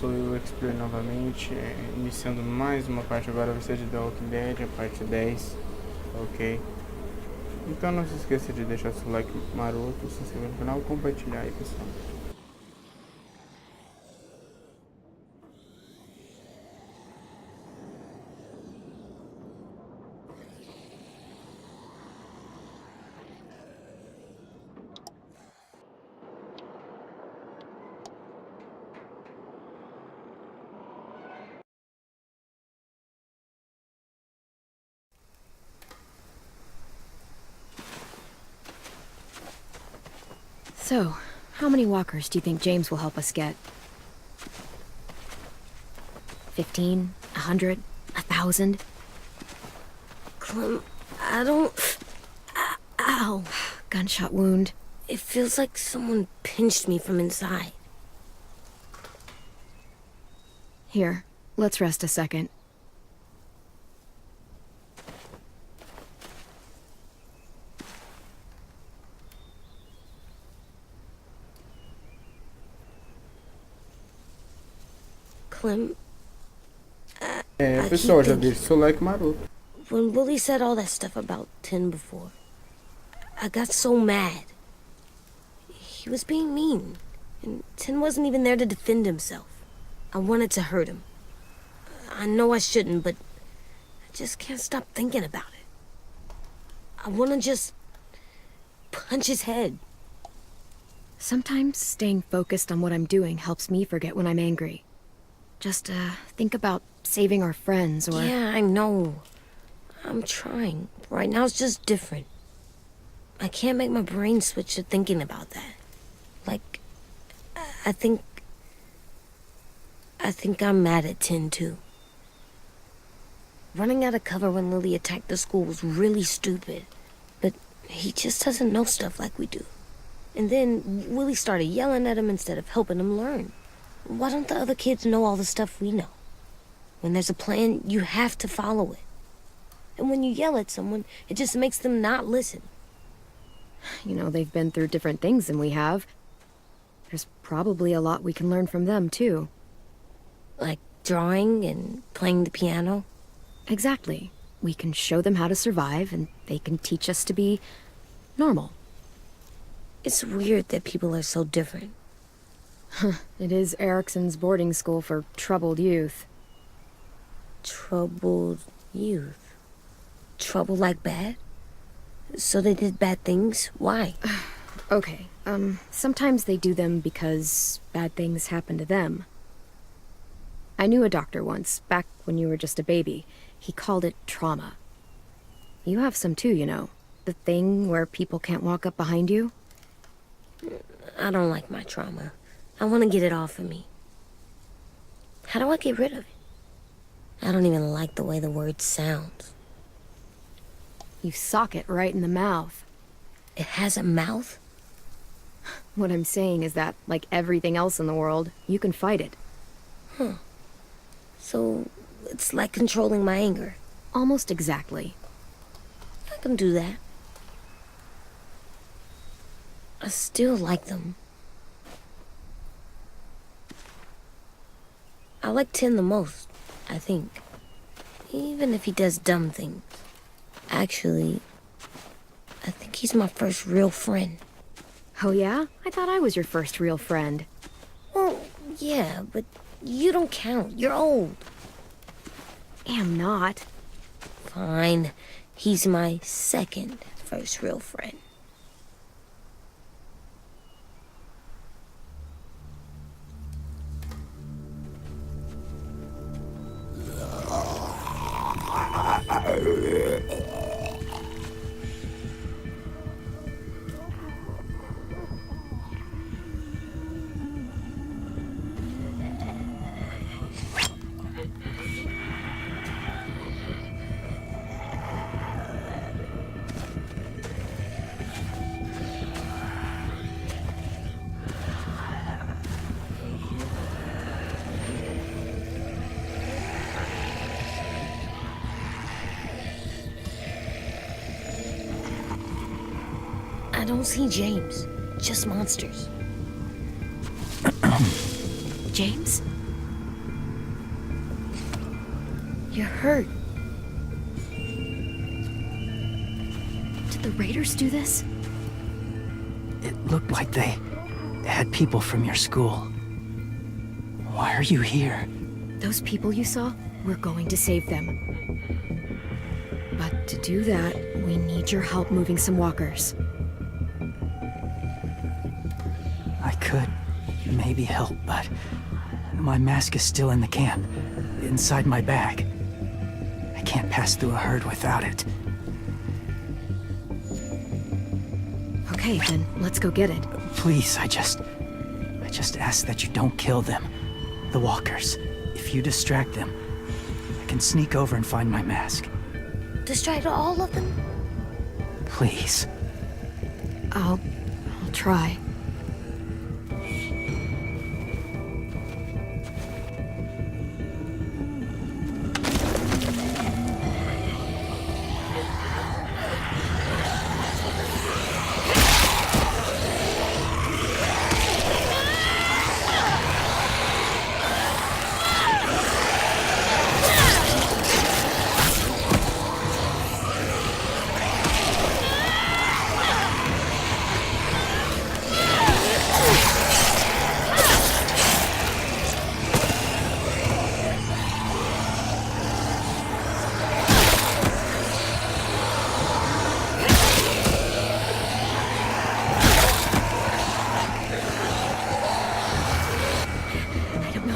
sou eu, Explore novamente, iniciando mais uma parte. Agora vai ser de The Walking Dead, a parte 10, ok? Então não se esqueça de deixar seu like maroto, se inscrever no canal e compartilhar aí, pessoal. So, how many walkers do you think James will help us get? 15? 100? 1,000? Clem, I don't... Ow. Gunshot wound. It feels like someone pinched me from inside. Here, let's rest a second. Clem, Pessoal, já deixa seu like maroto. when Willie said all that stuff about Tin before, I got so mad. He was being mean, and Tin wasn't even there to defend himself. I wanted to hurt him. I know I shouldn't, but I just can't stop thinking about it. I want to just punch his head. Sometimes staying focused on what I'm doing helps me forget when I'm angry. Just, think about saving our friends or... Yeah, I know. I'm trying. Right now it's just different. I can't make my brain switch to thinking about that. Like, I think I'm mad at Tin, too. Running out of cover when Lily attacked the school was really stupid. But he just doesn't know stuff like we do. And then Willie started yelling at him instead of helping him learn. Why don't the other kids know all the stuff we know? When there's a plan, you have to follow it. And when you yell at someone, it just makes them not listen. You know, they've been through different things than we have. There's probably a lot we can learn from them, too. Like drawing and playing the piano. Exactly. We can show them how to survive, and they can teach us to be normal. It's weird that people are so different. It is Erickson's boarding school for troubled youth. Troubled youth. Trouble like bad? So they did bad things? Why? Okay, sometimes they do them because bad things happen to them. I knew a doctor once, back when you were just a baby. He called it trauma. You have some too, you know. The thing where people can't walk up behind you. I don't like my trauma. I want to get it off of me. How do I get rid of it? I don't even like the way the word sounds. You sock it right in the mouth. It has a mouth? What I'm saying is that, like everything else in the world, you can fight it. Huh. So, it's like controlling my anger. Almost exactly. I can do that. I still like them. I like Tin the most, I think. Even if he does dumb things. Actually, I think he's my first real friend. Oh yeah? I thought I was your first real friend. Well, yeah, but you don't count. You're old. Am not. Fine. He's my second first real friend. I don't see James. Just monsters. James? You're hurt. Did the raiders do this? It looked like they had people from your school. Why are you here? Those people you saw? We're going to save them. But to do that, we need your help moving some walkers. I could maybe help, but my mask is still in the camp, inside my bag. I can't pass through a herd without it. Okay, then let's go get it. Please, I just ask that you don't kill them. The walkers. If you distract them, I can sneak over and find my mask. Distract all of them? Please. I'll try.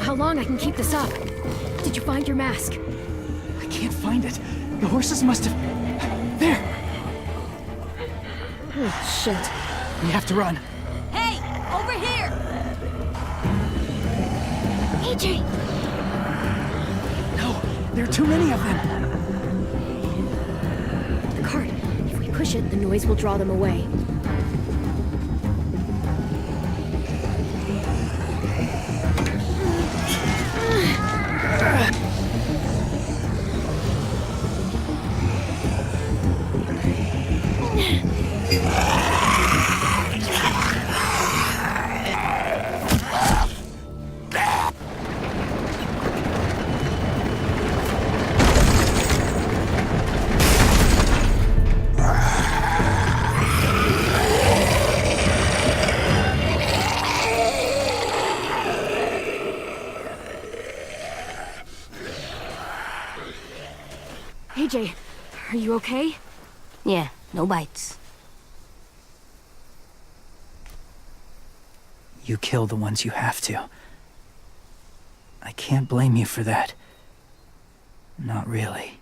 How long I can keep this up? Did you find your mask? I can't find it. The horses must have... There! Oh, shit. We have to run. Hey! Over here! AJ! No, there are too many of them. The cart. If we push it, the noise will draw them away. AJ, are you okay? Yeah, no bites. You kill the ones you have to. I can't blame you for that. Not really.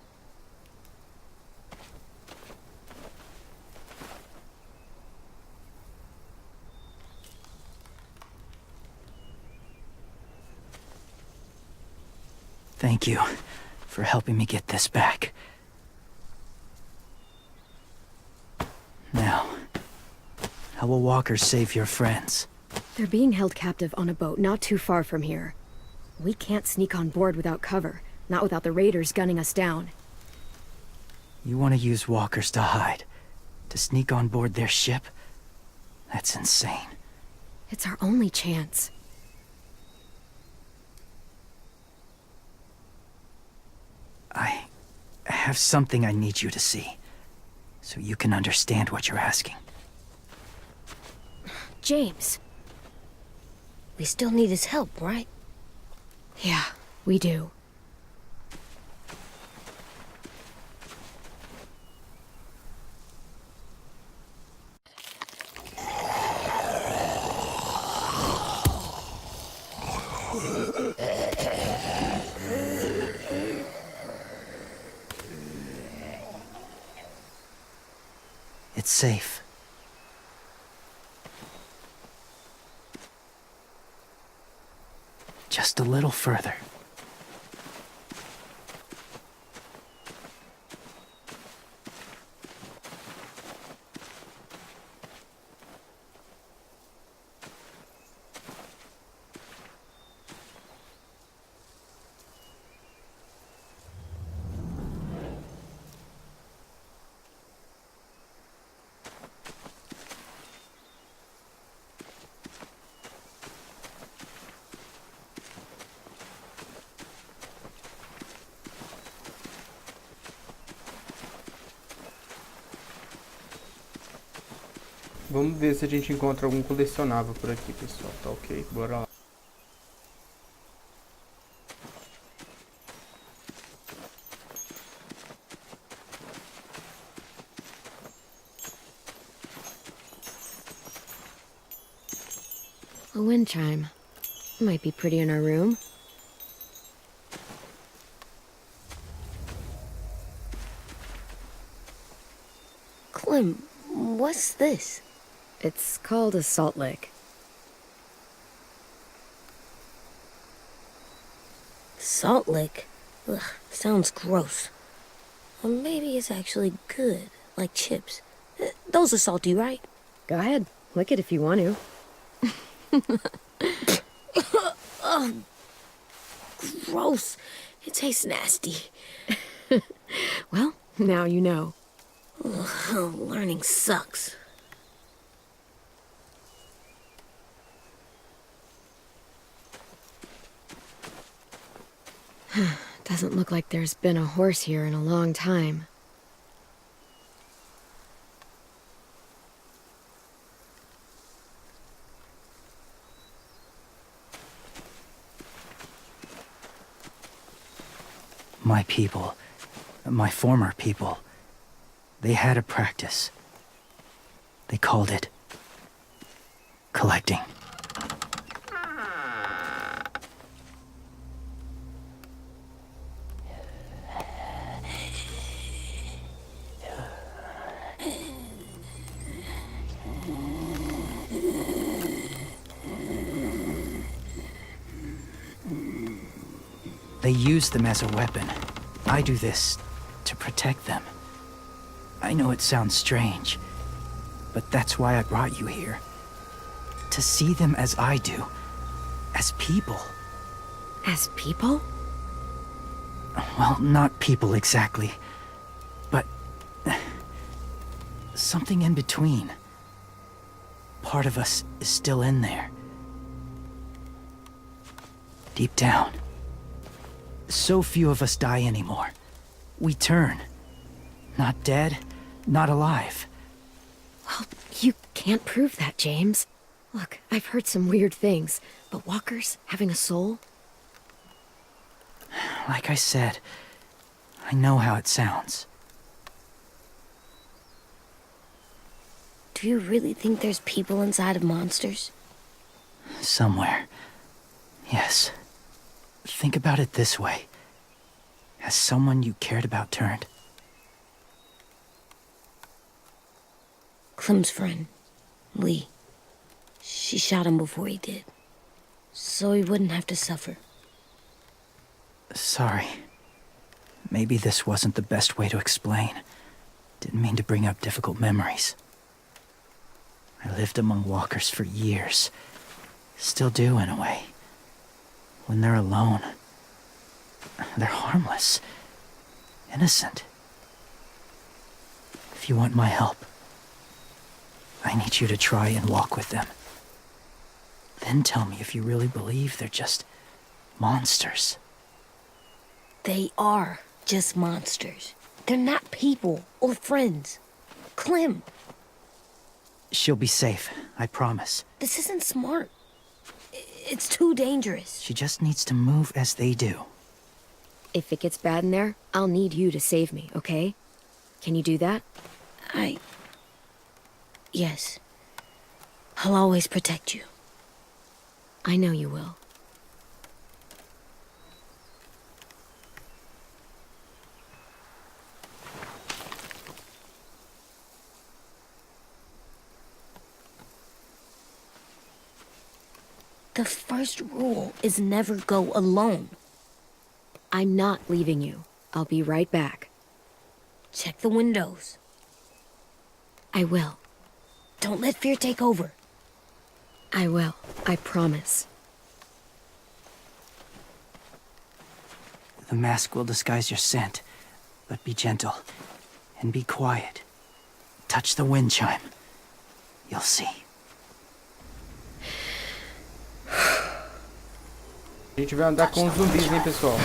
Thank you for helping me get this back. Now, how will walkers save your friends? They're being held captive on a boat not too far from here. We can't sneak on board without cover, not without the raiders gunning us down. You want to use walkers to hide? To sneak on board their ship? That's insane. It's our only chance. I have something I need you to see, so you can understand what you're asking. James. We still need his help, right? Yeah, we do. It's safe. Just a little further. Vamos ver se a gente encontra algum colecionável por aqui, pessoal. Tá ok? Bora lá. A wind chime. Might be pretty in our room. Clem, what's this? It's called a salt lick. Salt lick? Ugh, sounds gross. Or maybe it's actually good, like chips. Those are salty, right? Go ahead, lick it if you want to. Ugh, gross. It tastes nasty. Well, now you know. Ugh, learning sucks. Doesn't look like there's been a horse here in a long time. My people, my former people, they had a practice. They called it collecting. They use them as a weapon. I do this to protect them. I know it sounds strange, but that's why I brought you here. To see them as I do, as people. As people? Well, not people exactly, but something in between. Part of us is still in there. Deep down. So few of us die anymore. We turn. Not dead, not alive. Well, you can't prove that, James. Look, I've heard some weird things, but walkers having a soul? Like I said, I know how it sounds. Do you really think there's people inside of monsters? Somewhere. Yes. Think about it this way. Has someone you cared about turned? Clem's friend, Lee. She shot him before he did. So he wouldn't have to suffer. Sorry. Maybe this wasn't the best way to explain. Didn't mean to bring up difficult memories. I lived among walkers for years. Still do, in a way. When they're alone, they're harmless. Innocent. If you want my help, I need you to try and walk with them. Then tell me if you really believe they're just monsters. They are just monsters. They're not people or friends. Clem, She'll be safe, I promise. this isn't smart. It's too dangerous. She just needs to move as they do. If it gets bad in there, I'll need you to save me, okay? Can you do that? Yes. I'll always protect you. I know you will. The first rule is never go alone. I'm not leaving you. I'll be right back. Check the windows. I will. Don't let fear take over. I will. I promise. The mask will disguise your scent, but be gentle and be quiet. Touch the wind chime. You'll see. A gente vai andar com os zumbis, hein, pessoal?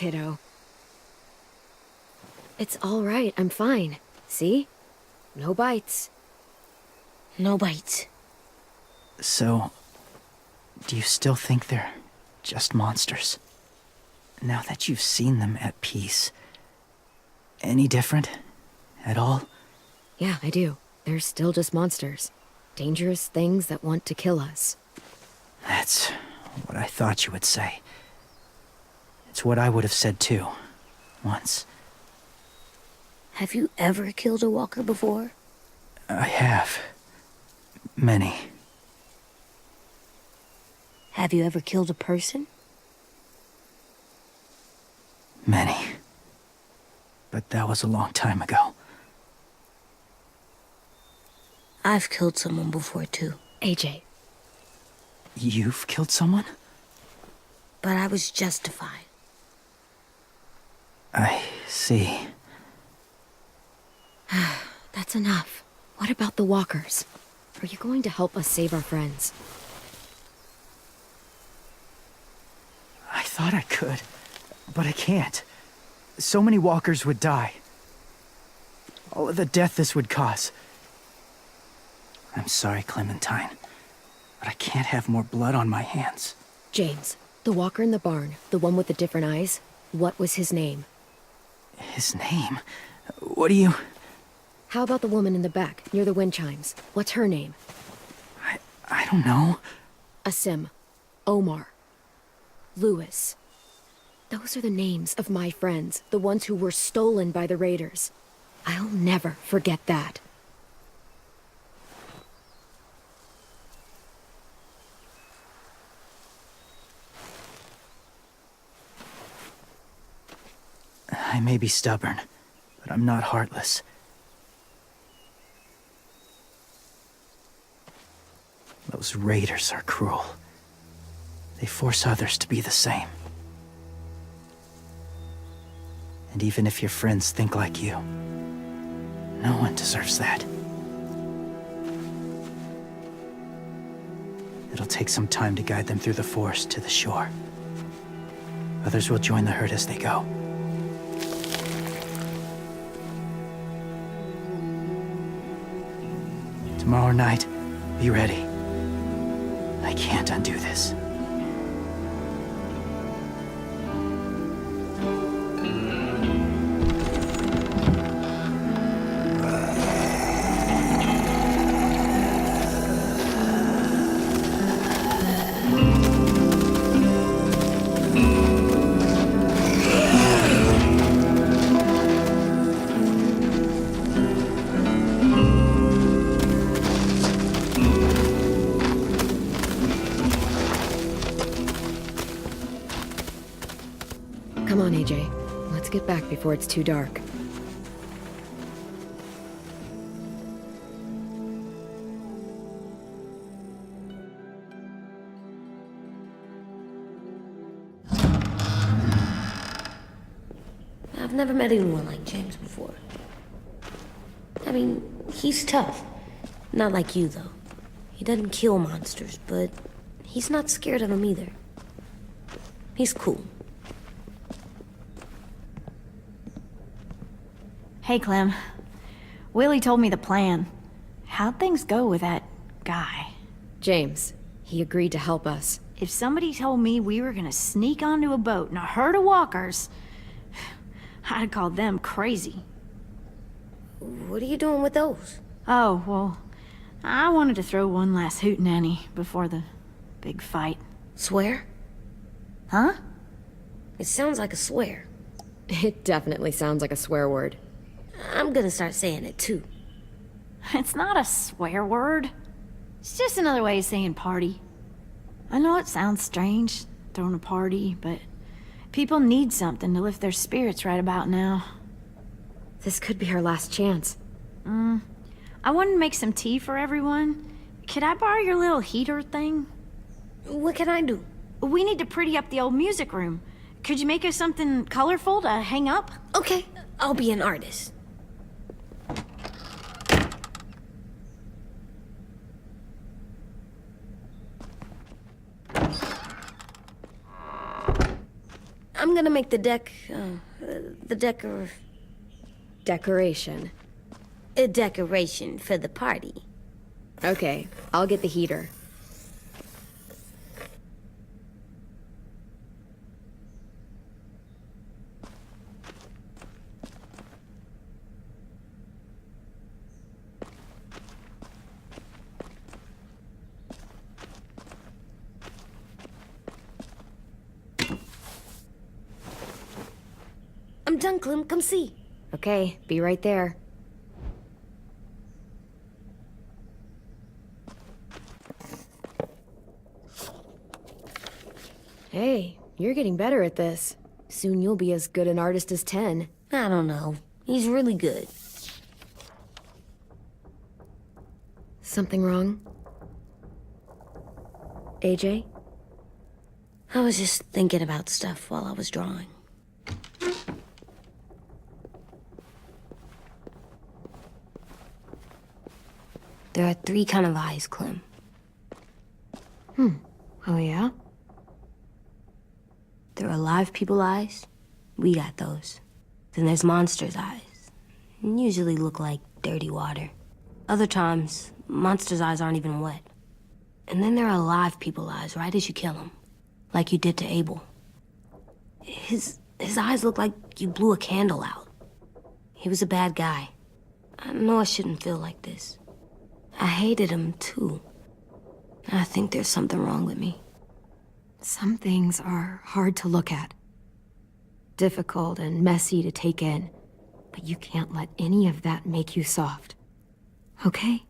kiddo. It's all right. I'm fine. See? No bites. No bites. So, do you still think they're just monsters? Now that you've seen them at peace, any different? At all? Yeah, I do. They're still just monsters. Dangerous things that want to kill us. That's what I thought you would say. It's what I would have said too, once. Have you ever killed a walker before? I have. Many. Have you ever killed a person? Many. But that was a long time ago. I've killed someone before too. AJ. You've killed someone? But I was justified. I see. That's enough. What about the walkers? Are you going to help us save our friends? I thought I could, but I can't. So many walkers would die. All of the death this would cause. I'm sorry, Clementine, but I can't have more blood on my hands. James, the walker in the barn, the one with the different eyes, what was his name? His name? What do you... How about the woman in the back, near the wind chimes? What's her name? I don't know. Asim. Omar. Lewis. Those are the names of my friends, the ones who were stolen by the raiders. I'll never forget that. I may be stubborn, but I'm not heartless. Those raiders are cruel. They force others to be the same. And even if your friends think like you, no one deserves that. It'll take some time to guide them through the forest to the shore. Others will join the herd as they go. Tomorrow night, be ready. I can't undo this. Come on, AJ. Let's get back before it's too dark. I've never met anyone like James before. I mean, he's tough. Not like you, though. He doesn't kill monsters, but he's not scared of them either. He's cool. Hey, Clem. Willie told me the plan. How'd things go with that guy? James, he agreed to help us. If somebody told me we were gonna sneak onto a boat in a herd of walkers, I'd call them crazy. What are you doing with those? Oh, well, I wanted to throw one last hootenanny before the big fight. Swear? Huh? It sounds like a swear. It definitely sounds like a swear word. I'm gonna start saying it too. It's not a swear word. It's just another way of saying party. I know it sounds strange, throwing a party, but people need something to lift their spirits right about now. This could be our last chance. I wanted to make some tea for everyone. Could I borrow your little heater thing? What can I do? We need to pretty up the old music room. Could you make us something colorful to hang up? Okay, I'll be an artist. I'm gonna make the Decoration. a decoration for the party. Okay, I'll get the heater. I'm done, Clem. Come see. Okay, be right there. Hey, you're getting better at this. Soon you'll be as good an artist as 10. I don't know. He's really good. Something wrong? AJ? I was just thinking about stuff while I was drawing. There are 3 kind of eyes, Clem. Oh yeah? There are live people eyes. We got those. Then there's monsters' eyes. Usually look like dirty water. Other times, monsters' eyes aren't even wet. And then there are live people eyes right as you kill him. Like you did to Abel. His eyes look like you blew a candle out. He was a bad guy. I know I shouldn't feel like this. I hated him, too. I think there's something wrong with me. Some things are hard to look at. Difficult and messy to take in. But you can't let any of that make you soft. Okay?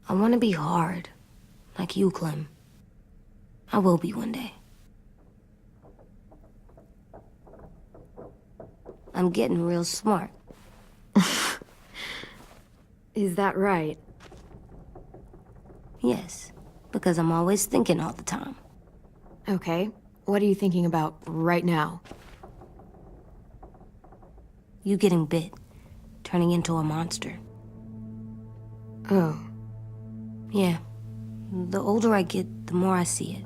I want to be hard. Like you, Clem. I will be one day. I'm getting real smart. Is that right? Yes, because I'm always thinking all the time. Okay. What are you thinking about right now? You getting bit, turning into a monster. Oh. Yeah. The older I get, the more I see it.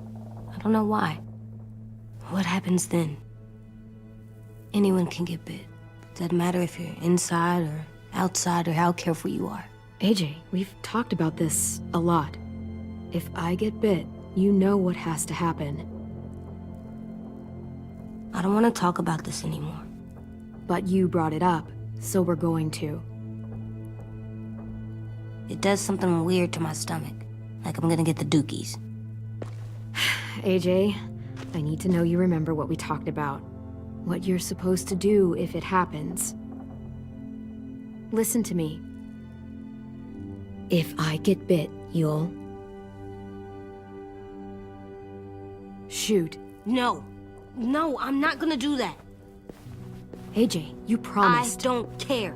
I don't know why. What happens then? Anyone can get bit. Doesn't matter if you're inside or outside or how careful you are. AJ, we've talked about this a lot. If I get bit, you know what has to happen. I don't want to talk about this anymore. But you brought it up, so we're going to. It does something weird to my stomach. Like I'm gonna get the dookies. AJ, I need to know you remember what we talked about. What you're supposed to do if it happens. Listen to me. If I get bit, you'll... shoot. No. No, I'm not gonna do that. AJ, you promised. I don't care.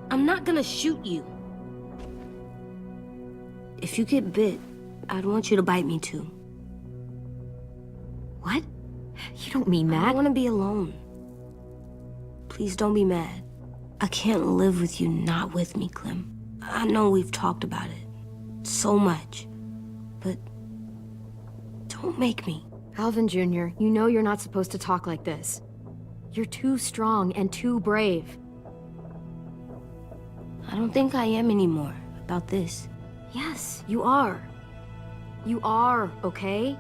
I'm not gonna shoot you. If you get bit, I'd want you to bite me too. What? You don't mean I that. don't want to be alone. Please don't be mad. I can't live with you not with me, Clem. I know we've talked about it so much, but don't make me. Alvin Jr., you know you're not supposed to talk like this. You're too strong and too brave. I don't think I am anymore about this. Yes, you are. You are, okay?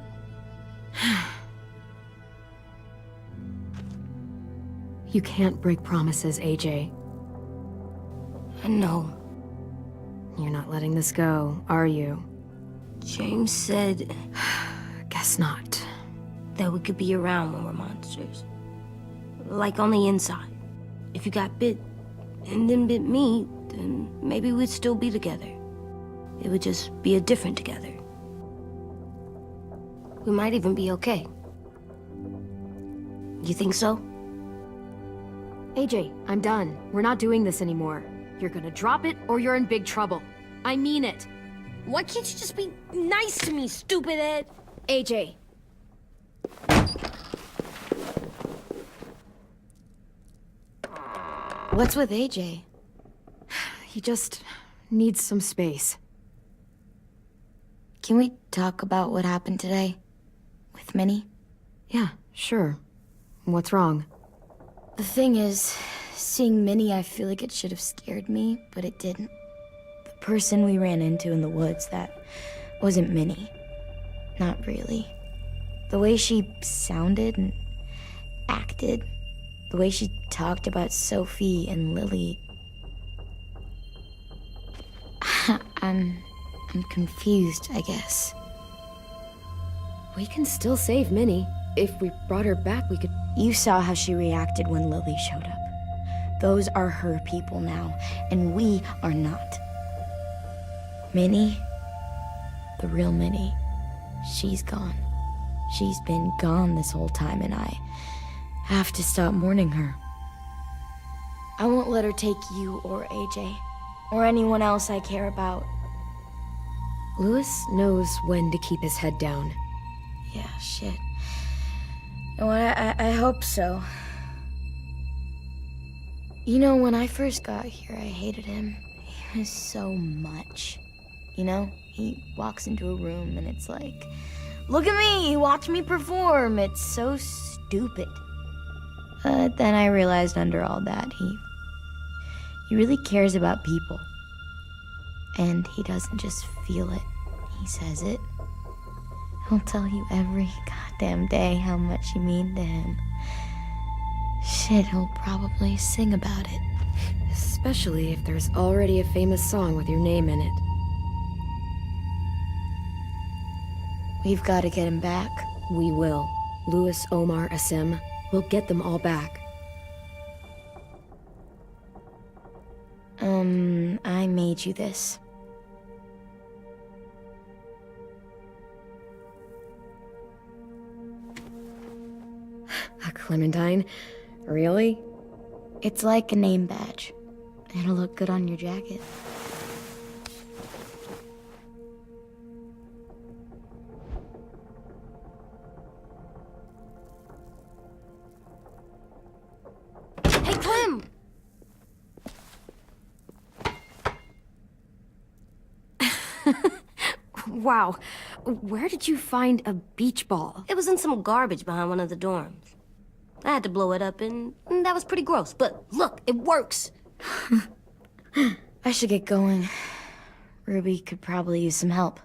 You can't break promises, AJ. I know. You're not letting this go, are you? James said Guess not. that we could be around when we're monsters. Like on the inside. If you got bit and then bit me, then maybe we'd still be together. It would just be a different together. We might even be okay. You think so? AJ, I'm done. We're not doing this anymore. You're gonna drop it or you're in big trouble. I mean it. Why can't you just be nice to me, stupid Ed? AJ. What's with AJ? He just needs some space. Can we talk about what happened today? With Minnie? Yeah, sure. What's wrong? The thing is, seeing Minnie, I feel like it should have scared me, but it didn't. The person we ran into in the woods, that wasn't Minnie. Not really. The way she sounded and acted, the way she talked about Sophie and Lily. I'm confused, I guess. We can still save Minnie. If we brought her back, we could... You saw how she reacted when Lily showed up. Those are her people now, and we are not. Minnie, the real Minnie, she's gone. She's been gone this whole time, and I have to stop mourning her. I won't let her take you or AJ, or anyone else I care about. Louis knows when to keep his head down. Yeah, shit. Oh, I hope so. You know, when I first got here, I hated him. He was so much. You know, he walks into a room and it's like, look at me, watch me perform. It's so stupid. Then I realized under all that, he really cares about people. And he doesn't just feel it, he says it. He'll tell you every goddamn day how much you mean to him. Shit, he'll probably sing about it. Especially if there's already a famous song with your name in it. We've got to get him back. We will. Louis, Omar, Asim. We'll get them all back. I made you this. A Clementine? Really? It's like a name badge. It'll look good on your jacket. Hey, Clem! Wow. Where did you find a beach ball? It was in some garbage behind one of the dorms. I had to blow it up, and that was pretty gross. But look, it works. I should get going. Ruby could probably use some help.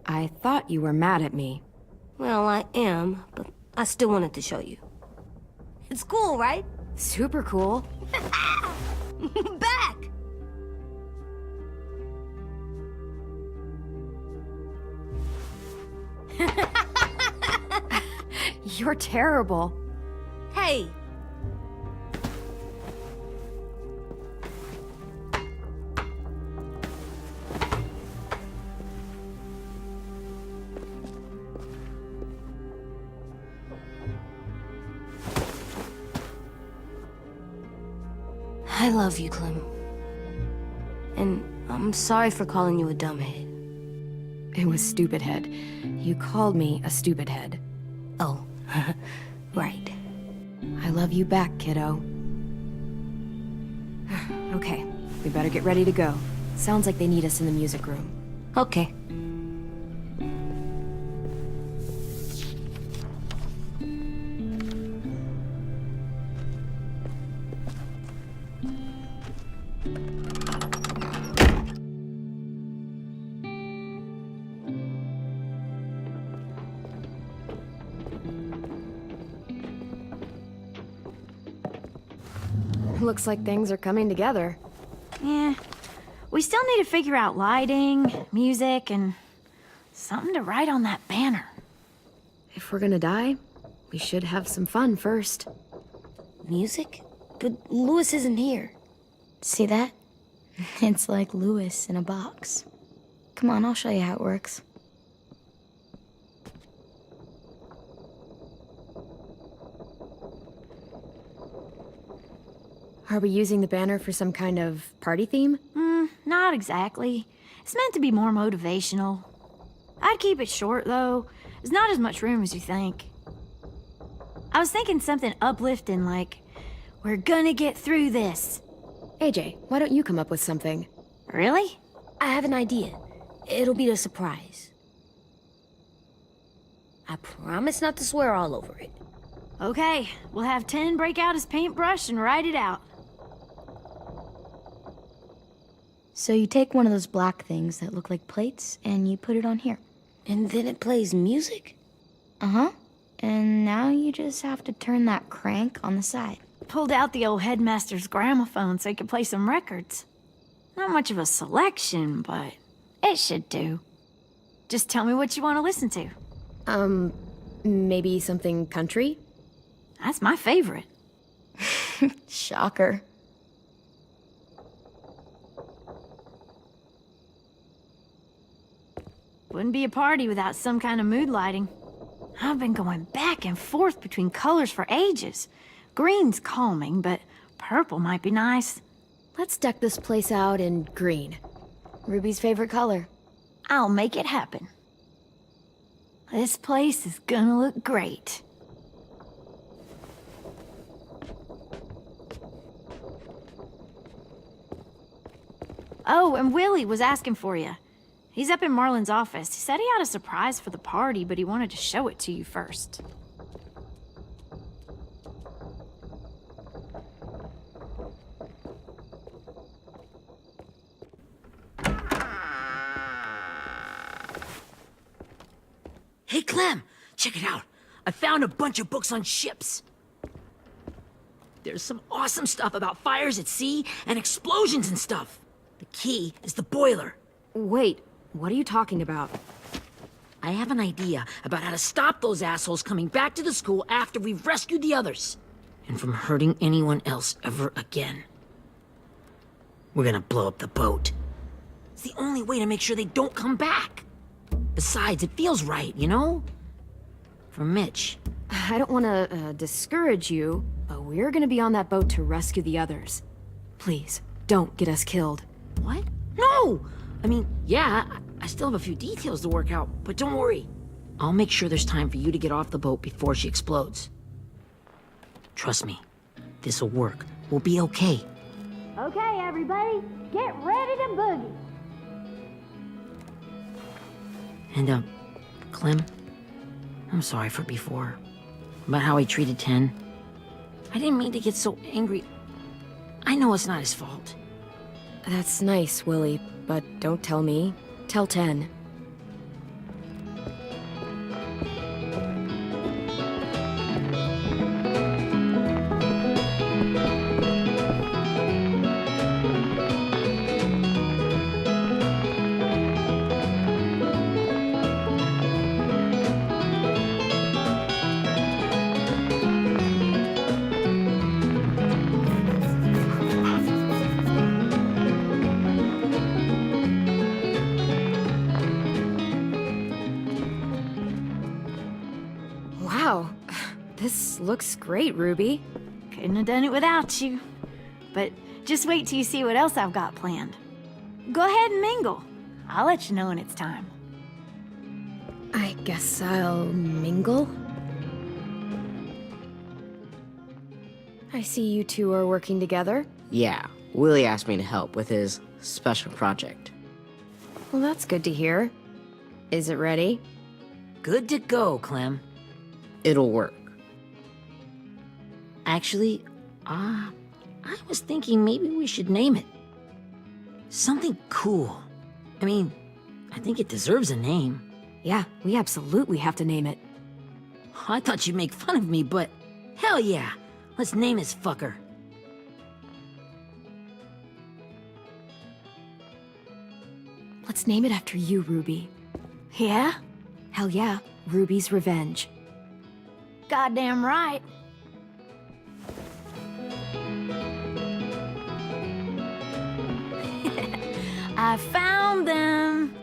I thought you were mad at me. Well, I am, but I still wanted to show you. It's cool, right? Super cool. Back! You're terrible. Hey! I love you, Clem. And I'm sorry for calling you a dumbhead. It was stupid head. You called me a stupid head. Oh, right. I love you back, kiddo. Okay, we better get ready to go. Sounds like they need us in the music room. Okay. Looks like things are coming together. Yeah. We still need to figure out lighting, music, and something to write on that banner. If we're gonna die, we should have some fun first. Music? But Louis isn't here. See that? It's like Louis in a box. Come on, I'll show you how it works. Are we using the banner for some kind of party theme? Not exactly. It's meant to be more motivational. I'd keep it short, though. There's not as much room as you think. I was thinking something uplifting like, we're gonna get through this. AJ, why don't you come up with something? Really? I have an idea. It'll be a surprise. I promise not to swear all over it. Okay, we'll have 10 break out his paintbrush and write it out. So you take one of those black things that look like plates and you put it on here. And then it plays music? Uh-huh. And now you just have to turn that crank on the side. Pulled out the old headmaster's gramophone so he could play some records. Not much of a selection, but it should do. Just tell me what you want to listen to. Maybe something country? That's my favorite. Shocker. Wouldn't be a party without some kind of mood lighting. I've been going back and forth between colors for ages. Green's calming, but purple might be nice. Let's deck this place out in green. Ruby's favorite color. I'll make it happen. This place is gonna look great. Oh, and Willie was asking for you. He's up in Marlin's office. He said he had a surprise for the party, but he wanted to show it to you first. Hey, Clem, check it out. I found a bunch of books on ships. There's some awesome stuff about fires at sea and explosions and stuff. The key is the boiler. Wait, what are you talking about? I have an idea about how to stop those assholes coming back to the school after we've rescued the others. And from hurting anyone else ever again. We're gonna blow up the boat. It's the only way to make sure they don't come back. Besides, it feels right, you know? For Mitch. I don't want to discourage you, but we're gonna be on that boat to rescue the others. Please, don't get us killed. What? No! I mean, yeah, I still have a few details to work out, but don't worry. I'll make sure there's time for you to get off the boat before she explodes. Trust me, this'll work. We'll be okay. Okay, everybody, get ready to boogie. And, Clem, I'm sorry for before. About how I treated Ten. I didn't mean to get so angry. I know it's not his fault. That's nice, Willie, but don't tell me. Tell 10. Wow, this looks great, Ruby. Couldn't have done it without you. But just wait till you see what else I've got planned. Go ahead and mingle. I'll let you know when it's time. I guess I'll mingle? I see you two are working together. Yeah, Willie asked me to help with his special project. Well, that's good to hear. Is it ready? Good to go, Clem. It'll work. Actually, I was thinking maybe we should name it. Something cool. I mean, I think it deserves a name. Yeah, we absolutely have to name it. I thought you'd make fun of me, but hell yeah. Let's name this fucker. Let's name it after you, Ruby. Yeah? Hell yeah, Ruby's Revenge. Goddamn right. I found them.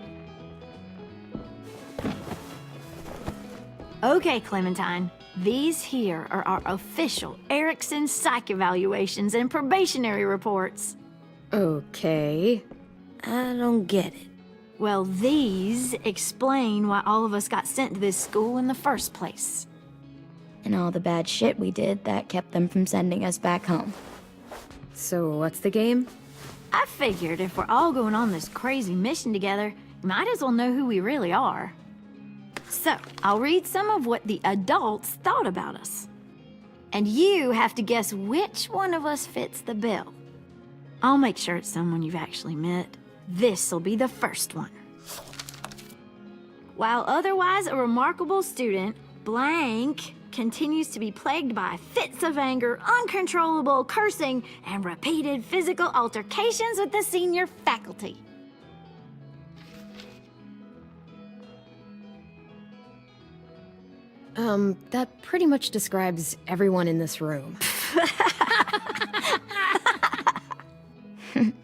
Okay, Clementine. These here are our official Erickson psych evaluations and probationary reports. Okay. I don't get it. Well, these explain why all of us got sent to this school in the first place. And all the bad shit we did that kept them from sending us back home. So what's the game? I figured if we're all going on this crazy mission together, we might as well know who we really are. So, I'll read some of what the adults thought about us. And you have to guess which one of us fits the bill. I'll make sure it's someone you've actually met. This'll be the first one. While otherwise a remarkable student, blank continues to be plagued by fits of anger, uncontrollable cursing, and repeated physical altercations with the senior faculty. That pretty much describes everyone in this room.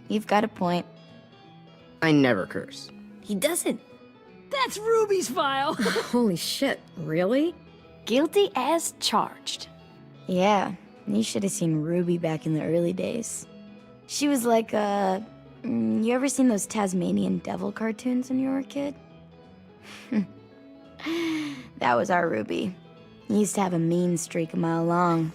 You've got a point. I never curse. He doesn't. That's Ruby's file. Holy shit, really? Guilty as charged. Yeah, you should have seen Ruby back in the early days. She was like, you ever seen those Tasmanian devil cartoons when you were a kid? That was our Ruby. He used to have a mean streak a mile long.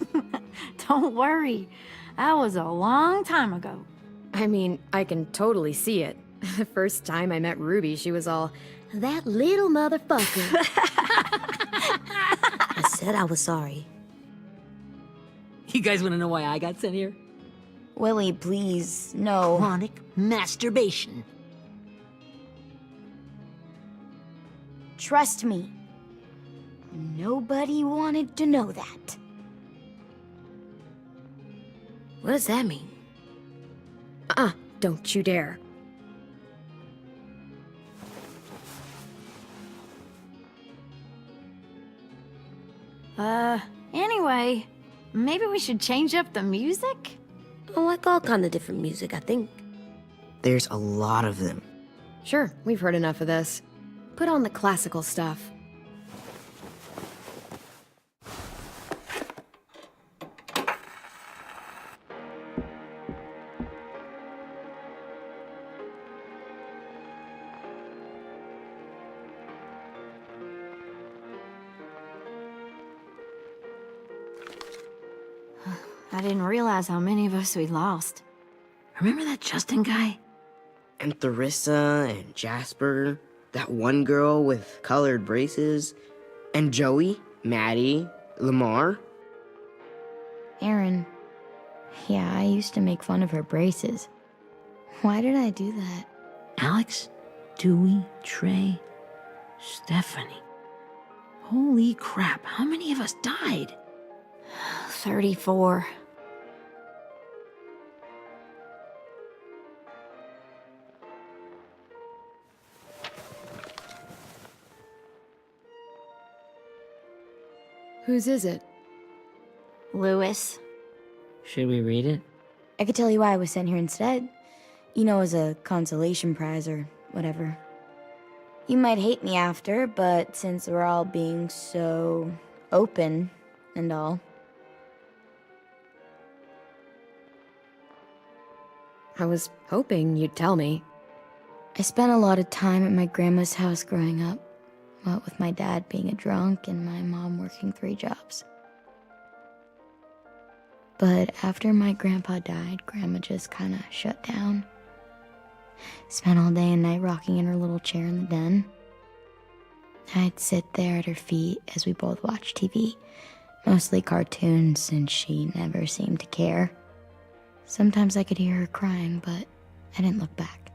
Don't worry, that was a long time ago. I mean, I can totally see it. The first time I met Ruby, she was all, "That little motherfucker." I said I was sorry. You guys want to know why I got sent here? Willie, please, no. Chronic masturbation. Trust me. Nobody wanted to know that. What does that mean? Don't you dare. Anyway, maybe we should change up the music? I like all kind of different music, I think. There's a lot of them. Sure, we've heard enough of this. Put on the classical stuff. I didn't realize how many of us we lost. Remember that Justin guy? And Theresa and Jasper, that one girl with colored braces, and Joey, Maddie, Lamar. Aaron. Yeah, I used to make fun of her braces. Why did I do that? Alex, Dewey, Trey, Stephanie. Holy crap, how many of us died? 34. Whose is it? Lewis. Should we read it? I could tell you why I was sent here instead. You know, as a consolation prize or whatever. You might hate me after, but since we're all being so open and all. I was hoping you'd tell me. I spent a lot of time at my grandma's house growing up. What with my dad being a drunk and my mom working 3 jobs. But after my grandpa died, Grandma just kind of shut down. Spent all day and night rocking in her little chair in the den. I'd sit there at her feet as we both watched TV, mostly cartoons, since she never seemed to care. Sometimes I could hear her crying, but I didn't look back.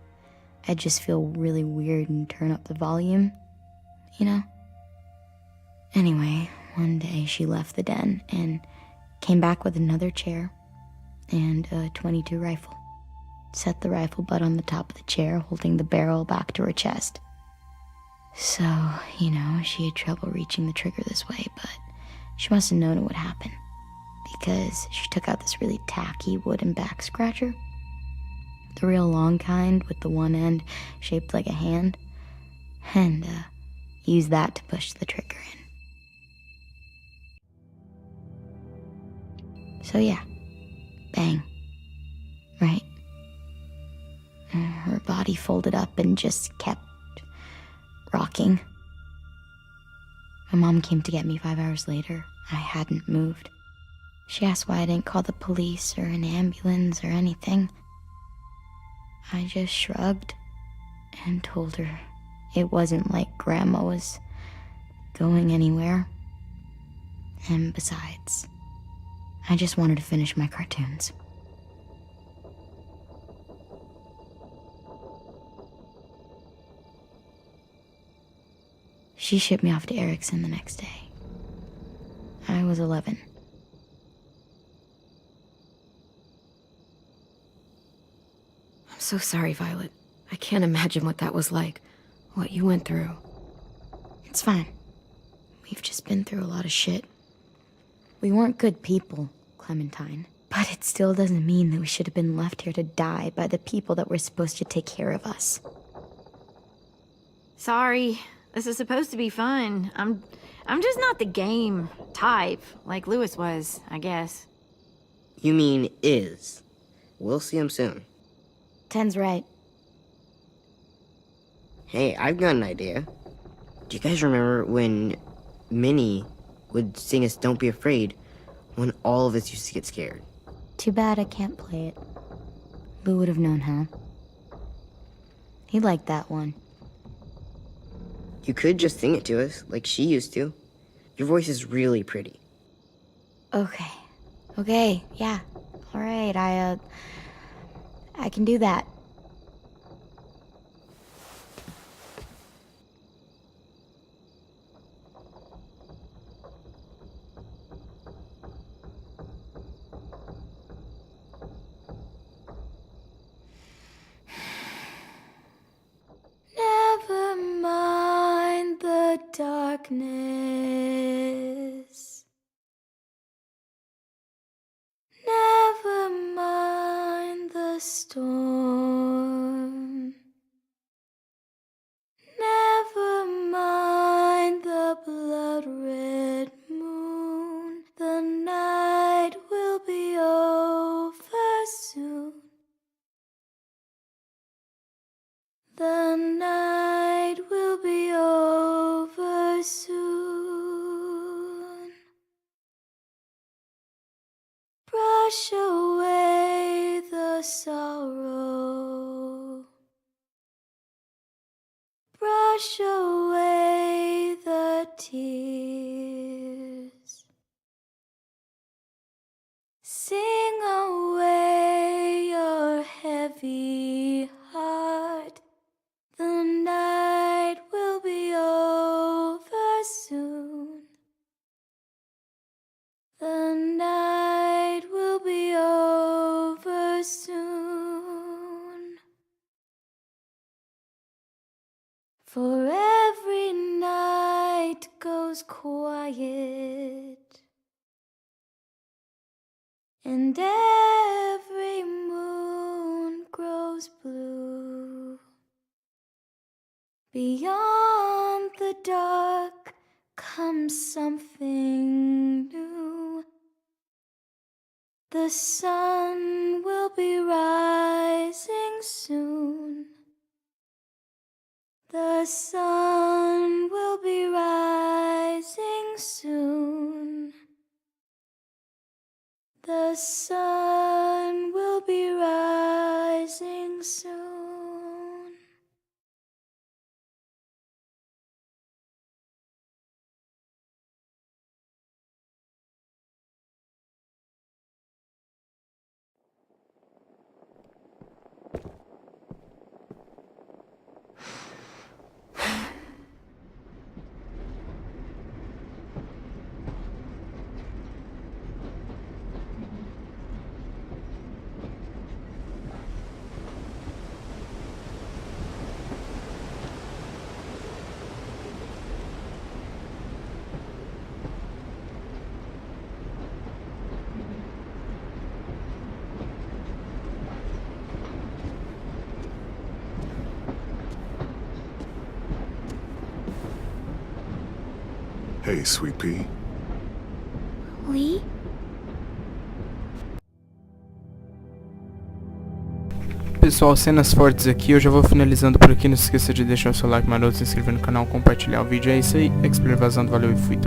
I'd just feel really weird and turn up the volume, you know? Anyway, one day she left the den and came back with another chair and a .22 rifle. Set the rifle butt on the top of the chair, holding the barrel back to her chest. So, you know, she had trouble reaching the trigger this way, but she must have known it would happen, because she took out this really tacky wooden back scratcher. The real long kind with the one end shaped like a hand, and used that to push the trigger in. So yeah, bang, right? Her body folded up and just kept rocking. My mom came to get me 5 hours later. I hadn't moved. She asked why I didn't call the police or an ambulance or anything. I just shrugged and told her it wasn't like Grandma was going anywhere. And besides, I just wanted to finish my cartoons. She shipped me off to Erickson the next day. I was 11. I'm so sorry, Violet. I can't imagine what that was like. What you went through. It's fine. We've just been through a lot of shit. We weren't good people, Clementine. But it still doesn't mean that we should have been left here to die by the people that were supposed to take care of us. Sorry. This is supposed to be fun. I'm just not the game type, like Lewis was, I guess. You mean is. We'll see him soon. Ten's right. Hey, I've got an idea. Do you guys remember when Minnie would sing us Don't Be Afraid when all of us used to get scared? Too bad I can't play it. Lou would have known how. He liked that one. You could just sing it to us, like she used to. Your voice is really pretty. Okay, yeah. Alright, I can do that. Never mind the darkness. Never mind the storm. Never mind the blood-red moon. The night will be over soon. The night will be over soon. Brush away the sorrow. Brush away the tears. Sing away your heavy heart. The night will be over soon. The night will be over soon. For every night goes quiet, and every moon grows blue. Beyond the dark comes something new. The sun will be rising soon. The sun will be rising soon. The sun will be rising soon. Hey, Sweet Pea. Lee? Pessoal, cenas fortes aqui, eu já vou finalizando por aqui. Não se esqueça de deixar o seu like maroto, se inscrever no canal, compartilhar o vídeo. É isso aí, Explorer vazando, valeu e fui.